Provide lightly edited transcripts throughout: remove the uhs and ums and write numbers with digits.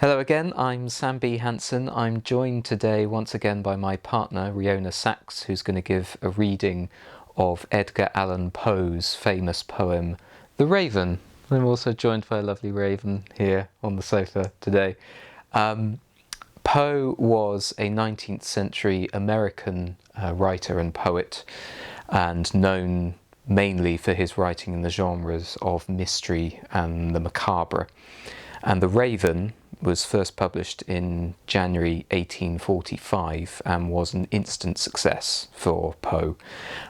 Hello again, I'm Sam B. Hansen. I'm joined today once again by my partner Rioghnach Sachs, who's going to give a reading of Edgar Allan Poe's famous poem, The Raven. I'm also joined by a lovely raven here on the sofa today. Poe was a 19th century American writer and poet, and known mainly for his writing in the genres of mystery and the macabre. And The Raven was first published in January 1845 and was an instant success for Poe,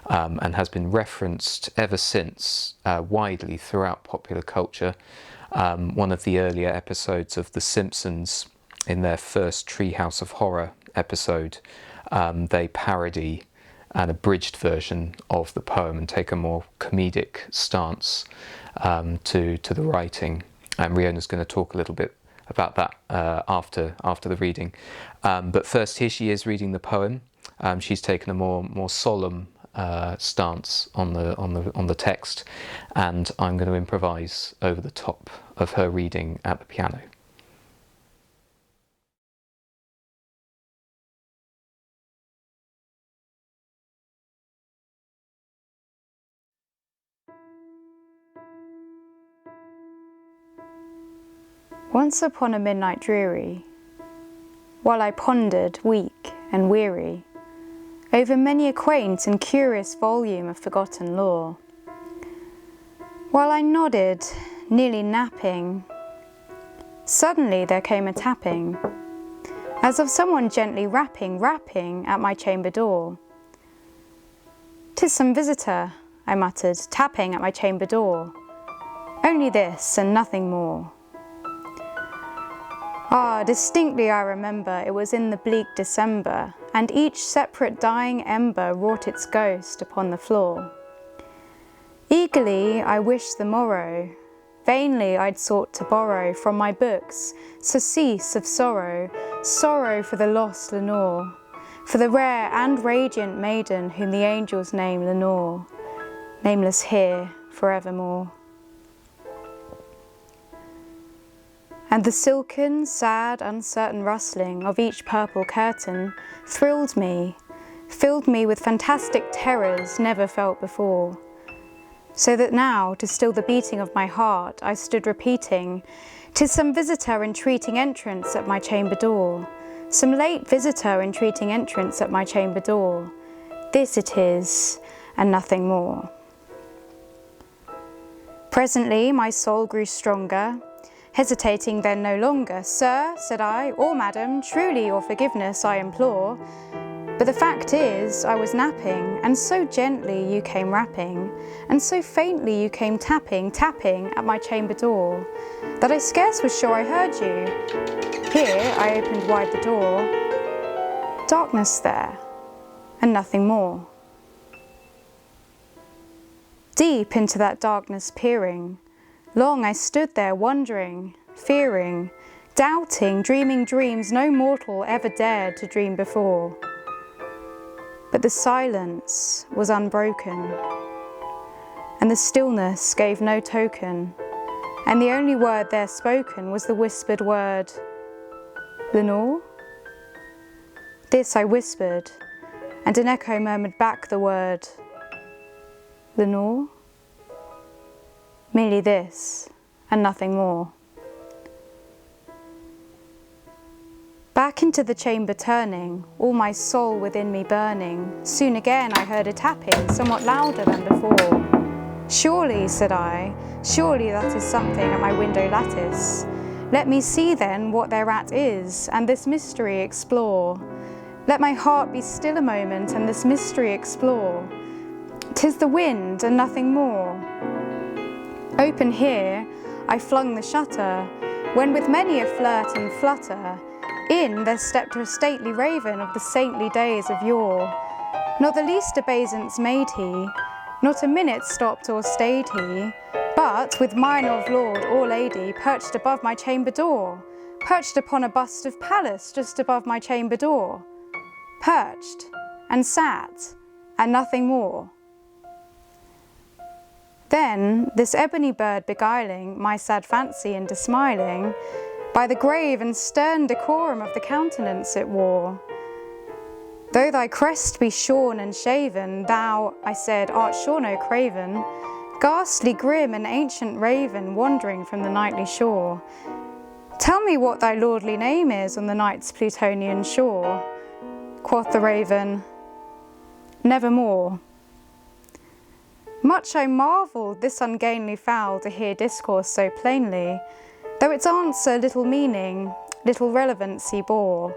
and has been referenced ever since widely throughout popular culture. One of the earlier episodes of The Simpsons, in their first Treehouse of Horror episode, they parody an abridged version of the poem and take a more comedic stance to the writing. And Rioghnach's going to talk a little bit about that after the reading. But first, here she is reading the poem. She's taken a more solemn stance on the text, and I'm going to improvise over the top of her reading at the piano. Once upon a midnight dreary, while I pondered, weak and weary, over many a quaint and curious volume of forgotten lore, while I nodded, nearly napping, suddenly there came a tapping, as of someone gently rapping at my chamber door. "'Tis some visitor," I muttered, tapping at my chamber door. "Only this and nothing more." Ah, distinctly I remember it was in the bleak December, and each separate dying ember wrought its ghost upon the floor. Eagerly I wished the morrow, vainly I'd sought to borrow from my books surcease of sorrow, sorrow for the lost Lenore, for the rare and radiant maiden whom the angels name Lenore, nameless here forevermore. And the silken, sad, uncertain rustling of each purple curtain thrilled me, filled me with fantastic terrors never felt before. So that now, to still the beating of my heart, I stood repeating, "'Tis some visitor entreating entrance at my chamber door, some late visitor entreating entrance at my chamber door. This it is, and nothing more." Presently my soul grew stronger, hesitating then no longer. "Sir," said I, "or madam, truly your forgiveness I implore. But the fact is, I was napping, and so gently you came rapping, and so faintly you came tapping at my chamber door, that I scarce was sure I heard you." Here I opened wide the door. Darkness there, and nothing more. Deep into that darkness peering, long I stood there wondering, fearing, doubting, dreaming dreams no mortal ever dared to dream before. But the silence was unbroken, and the stillness gave no token, and the only word there spoken was the whispered word, "Lenore?" This I whispered, and an echo murmured back the word, "Lenore?" Merely this, and nothing more. Back into the chamber turning, all my soul within me burning, soon again I heard a tapping, somewhat louder than before. "Surely," said I, "surely that is something at my window lattice. Let me see then what thereat is, and this mystery explore. Let my heart be still a moment, and this mystery explore. 'Tis the wind, and nothing more." Open here, I flung the shutter, when with many a flirt and flutter, in there stepped a stately raven of the saintly days of yore. Not the least obeisance made he, not a minute stopped or stayed he, but with mine of lord or lady perched above my chamber door, perched upon a bust of Pallas just above my chamber door, perched and sat, and nothing more. Then this ebony bird beguiling my sad fancy into smiling, by the grave and stern decorum of the countenance it wore. Though thy crest be shorn and shaven, thou, I said, art sure no craven, ghastly grim and ancient raven wandering from the nightly shore. Tell me what thy lordly name is on the night's Plutonian shore. Quoth the raven, Nevermore. Much I marvelled this ungainly fowl to hear discourse so plainly, though its answer little meaning, little relevancy bore.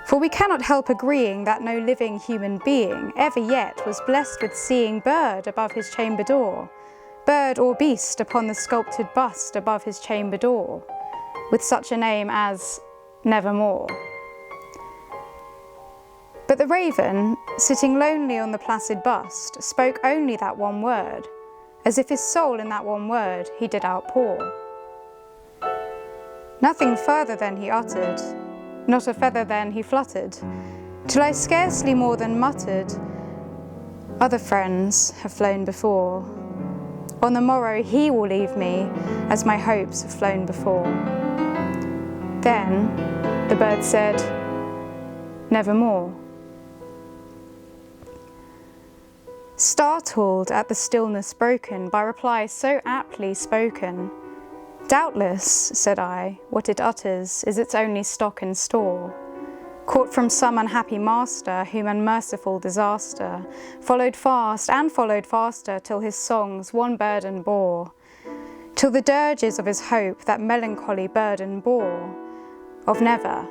For we cannot help agreeing that no living human being ever yet was blessed with seeing bird above his chamber door, bird or beast upon the sculptured bust above his chamber door, with such a name as Nevermore. But the raven, sitting lonely on the placid bust, spoke only that one word, as if his soul in that one word he did outpour. Nothing further than he uttered, not a feather then he fluttered, till I scarcely more than muttered, Other friends have flown before. On the morrow he will leave me, as my hopes have flown before. Then the bird said, Nevermore. Startled at the stillness broken by reply so aptly spoken, Doubtless, said I, what it utters is its only stock and store, caught from some unhappy master whom unmerciful disaster followed fast and followed faster till his songs one burden bore, till the dirges of his hope that melancholy burden bore, of never,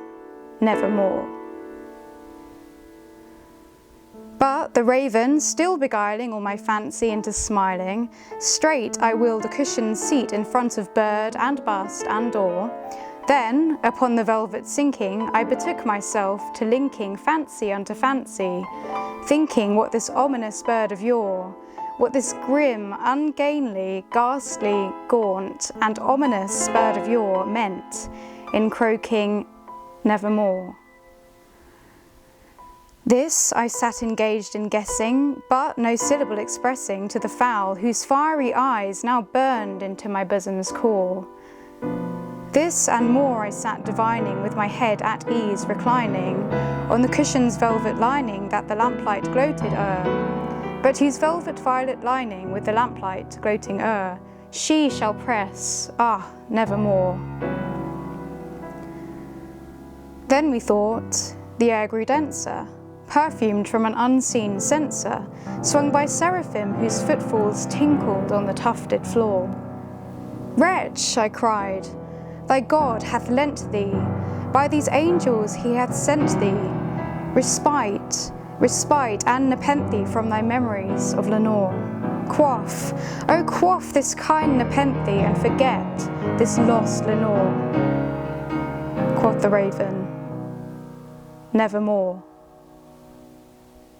nevermore. But the raven, still beguiling all my fancy into smiling, straight I wheeled a cushioned seat in front of bird and bust and door. Then, upon the velvet sinking, I betook myself to linking fancy unto fancy, thinking what this ominous bird of yore, what this grim, ungainly, ghastly, gaunt, and ominous bird of yore meant in croaking Nevermore. This I sat engaged in guessing, but no syllable expressing to the fowl whose fiery eyes now burned into my bosom's core. This and more I sat divining with my head at ease reclining on the cushion's velvet lining that the lamplight gloated o'er, but whose velvet violet lining with the lamplight gloating o'er she shall press, nevermore. Then we thought the air grew denser, perfumed from an unseen censer, swung by seraphim whose footfalls tinkled on the tufted floor. Wretch, I cried, thy God hath lent thee, by these angels he hath sent thee, respite, respite and nepenthe from thy memories of Lenore. Quaff, oh quaff this kind nepenthe and forget this lost Lenore. Quoth the raven, Nevermore.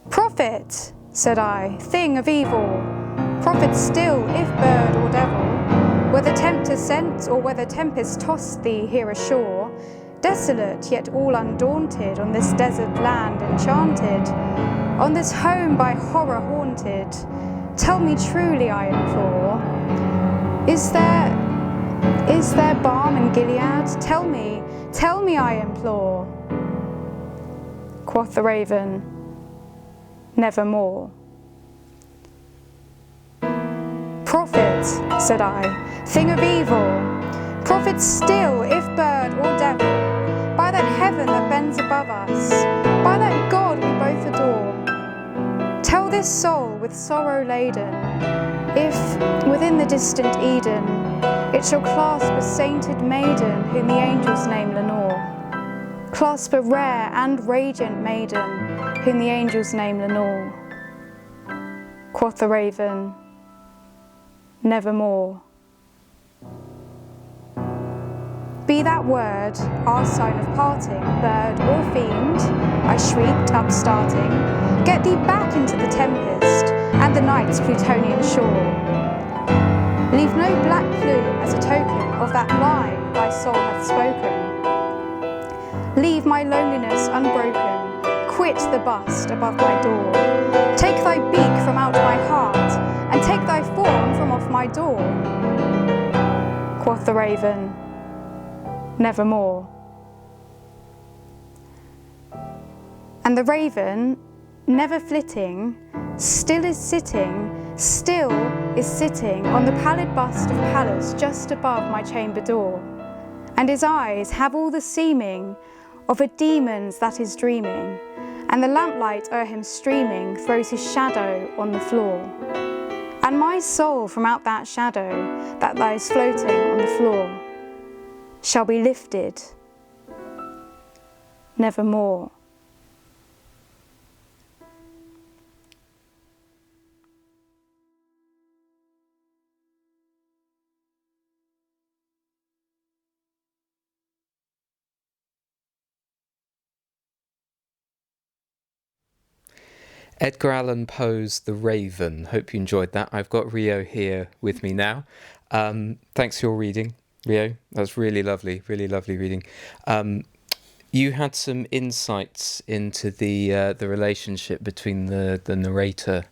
Prophet, said I, thing of evil, prophet still, if bird or devil, whether tempter sent or whether tempest tossed thee here ashore, desolate yet all undaunted on this desert land enchanted, on this home by horror haunted, tell me truly, I implore, is there balm in Gilead? Tell me, I implore. Quoth the raven, Nevermore. Prophet, said I, thing of evil, prophet still, if bird or devil, by that heaven that bends above us, by that God we both adore, tell this soul with sorrow laden, if, within the distant Eden, it shall clasp a sainted maiden whom the angels name Lenore, clasp a rare and radiant maiden whom the angels name Lenore. Quoth the raven, Nevermore. Be that word our sign of parting, bird or fiend, I shrieked, upstarting, get thee back into the tempest and the night's Plutonian shore. Leave no black plume as a token of that lie thy soul hath spoken. Leave my loneliness unbroken, quit the bust above my door. Take thy beak from out my heart, and take thy form from off my door. Quoth the raven, nevermore. And the raven, never flitting, still is sitting on the pallid bust of Pallas just above my chamber door, and his eyes have all the seeming of a demon's that is dreaming, and the lamplight o'er him streaming throws his shadow on the floor. And my soul from out that shadow that lies floating on the floor shall be lifted nevermore. Edgar Allan Poe's The Raven. Hope you enjoyed that. I've got Rio here with me now. Thanks for your reading, Rio. That was really lovely reading. You had some insights into the relationship between the narrator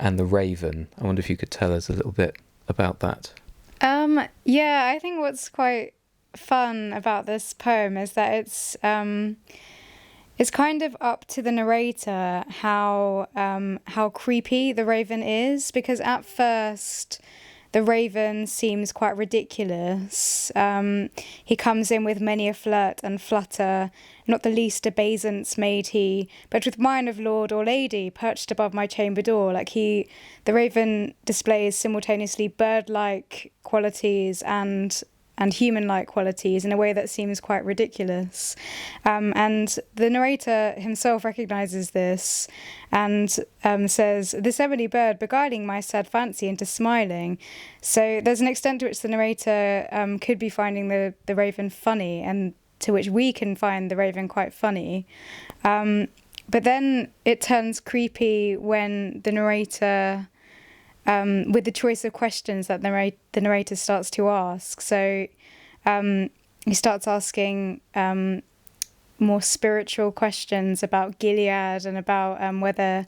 and the raven. I wonder if you could tell us a little bit about that. Yeah, I think what's quite fun about this poem is that it's kind of up to the narrator how creepy the raven is, because at first the raven seems quite ridiculous. He comes in with many a flirt and flutter, not the least obeisance made he, but with mine of lord or lady perched above my chamber door. The raven displays simultaneously bird-like qualities and human-like qualities in a way that seems quite ridiculous. And the narrator himself recognises this and says, "This ebony bird beguiling my sad fancy into smiling." So there's an extent to which the narrator could be finding the raven funny, and to which we can find the raven quite funny. But then it turns creepy when the narrator... with the choice of questions that the narrator starts to ask. So he starts asking more spiritual questions about Gilead and about whether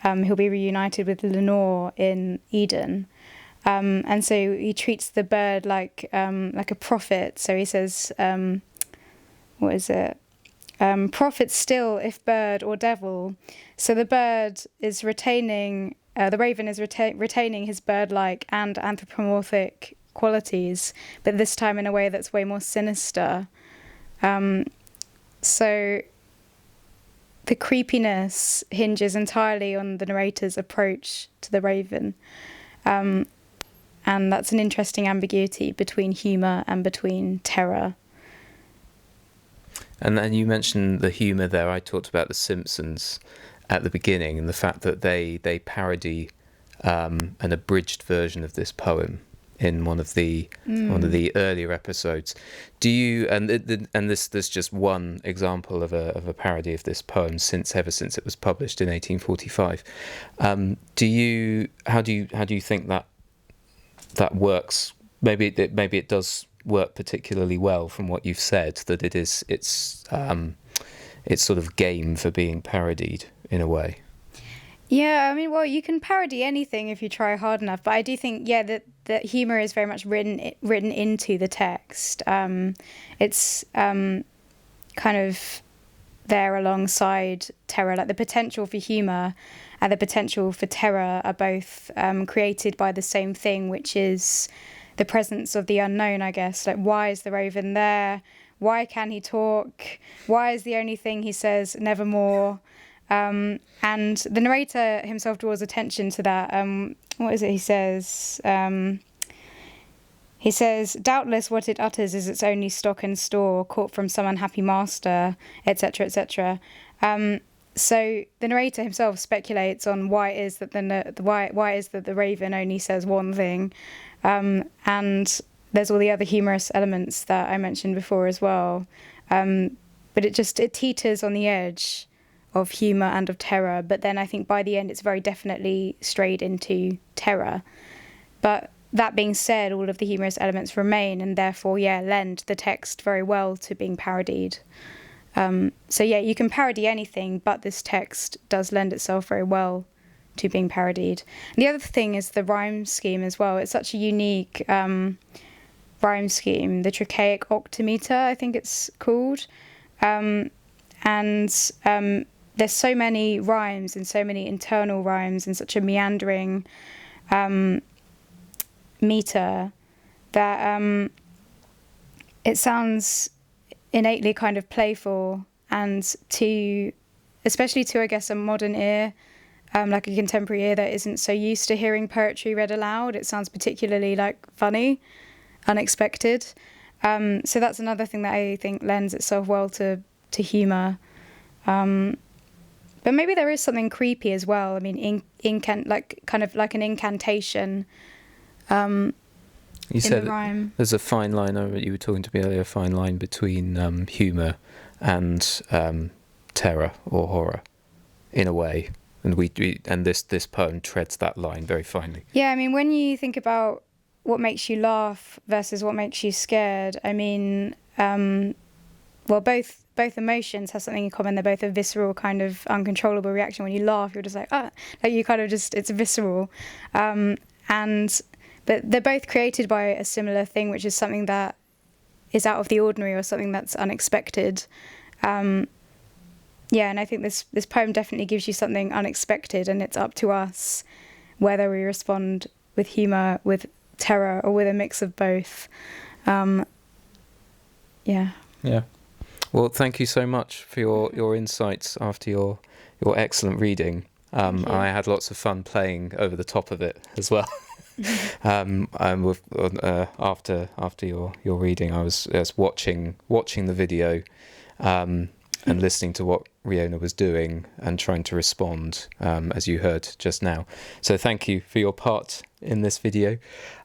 he'll be reunited with Lenore in Eden. And so he treats the bird like a prophet. So he says, what is it? Prophet still, if bird or devil. So the bird is retaining... the raven is retaining his bird-like and anthropomorphic qualities, but this time in a way that's way more sinister. So the creepiness hinges entirely on the narrator's approach to the raven. And that's an interesting ambiguity between humour and between terror. And then you mentioned the humour there. I talked about The Simpsons at the beginning, and the fact that they parody an abridged version of this poem in one of the earlier episodes. Do you there's just one example of a parody of this poem ever since it was published in 1845. How do you think that works? Maybe it does work particularly well from what you've said, that it's sort of game for being parodied in a way. Yeah, I mean, well, you can parody anything if you try hard enough, but I do think, that humour is very much written into the text. It's kind of there alongside terror. Like the potential for humour and the potential for terror are both created by the same thing, which is the presence of the unknown, I guess. Like, why is the raven there? Why can he talk? Why is the only thing he says nevermore? And the narrator himself draws attention to that. What is it he says? He says, "Doubtless what it utters is its only stock and store, caught from some unhappy master," etc., etc. So the narrator himself speculates on why it is that the raven only says one thing, and there's all the other humorous elements that I mentioned before as well. But it teeters on the edge of humour and of terror, but then I think by the end it's very definitely strayed into terror. But that being said, all of the humorous elements remain, and therefore lend the text very well to being parodied. So you can parody anything, but this text does lend itself very well to being parodied. And the other thing is the rhyme scheme as well. It's such a unique rhyme scheme, the trochaic octameter, I think it's called. There's so many rhymes and so many internal rhymes and such a meandering meter that it sounds innately kind of playful, and especially to, I guess, a modern ear, like a contemporary ear that isn't so used to hearing poetry read aloud, it sounds particularly like funny, unexpected. So that's another thing that I think lends itself well to humour. But maybe there is something creepy as well. I mean, kind of like an incantation. You said the rhyme. There's a fine line. You were talking to me earlier. A fine line between humour and terror or horror, in a way. And this poem treads that line very finely. Yeah, I mean, when you think about what makes you laugh versus what makes you scared, I mean, well, both emotions have something in common. They're both a visceral kind of uncontrollable reaction. When you laugh, you're just like, like you kind of just, it's visceral. But they're both created by a similar thing, which is something that is out of the ordinary or something that's unexpected. And I think this poem definitely gives you something unexpected, and it's up to us whether we respond with humour, with terror, or with a mix of both. Yeah. Well, thank you so much for your insights after your excellent reading. I had lots of fun playing over the top of it as well. After your reading, I was watching the video and listening to what Rioghnach was doing and trying to respond, as you heard just now. So thank you for your part in this video.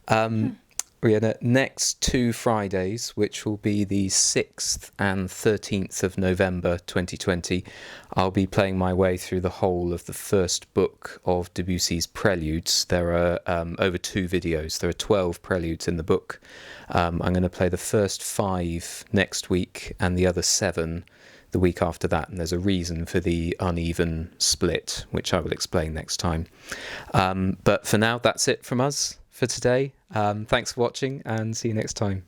Rioghnach, next 2 Fridays, which will be the 6th and 13th of November 2020, I'll be playing my way through the whole of the first book of Debussy's Preludes. There are over 2 videos. There are 12 preludes in the book. I'm going to play the first 5 next week and the other 7 the week after that, and there's a reason for the uneven split, which I will explain next time. But for now, that's it from us for today. Thanks for watching, and see you next time.